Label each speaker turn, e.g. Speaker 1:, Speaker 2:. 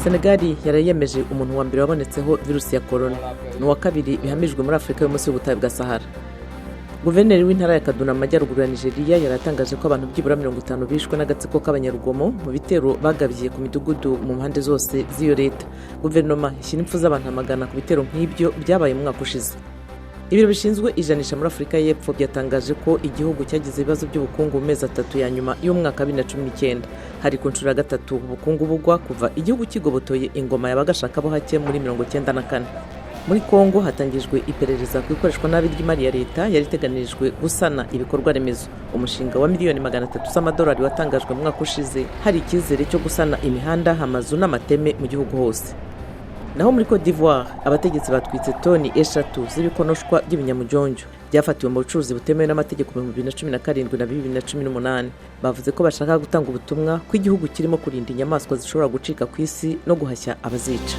Speaker 1: Senegal yarayemeje umuntu wa mbere wabonetseho virusi ya corona, ni uwa kabiri bihamijwe muri Afurika yo munsi y'ubutayu bwa Sahara. Guverineri w'intara ya Kaduna mu majyaruguru ya Nigeria yaratangaje ko abantu byibura 50 bishwe n'agatsiko k'abanyarugomo mu bitero bagabiye ku midugudu mu mpande zose z'iyo leta. Guverinoma ishyira impfu z'abantu amagana ku bitero nk'ibyo byabaye mu mwaka ushize. Ibiro bishinzwe ijanisha muri Afurika y'Epfo byatangaje ko igihugu cyagize ibibazo by'ubukungu mu mezi 3 ya nyuma y'umwaka 2019. Hari ku nshuro ya gatatu ubukungu bugwa kuva igihugu kigobotoye ingoma y'abagashaka bo hake muri 1994. Muri Kongo hatangijwe iperereza ku ikoreshwa nabi ry'imari ya leta yari iteganirijwe gusana ibikorwa remezo. Umushinga wa miliyoni 300 z'amadolari watangajwe mu mwaka ushize, hari icyizere cyo gusana imihanda, amazu n'amateme mu gihugu hose. Naho muri Côte d'Ivoire abategetsi batwitse toni 3 z'ibikonoshwa by'ibinyamujonjo byafatiwe mu bucuruzi butemewe n'amategeko mu 2017 na 2018. Bavuze ko bashaka gutanga ubutumwa ko igihugu kirimo kurinda inyamaswa zishobora gucika ku isi no guhashya abazica.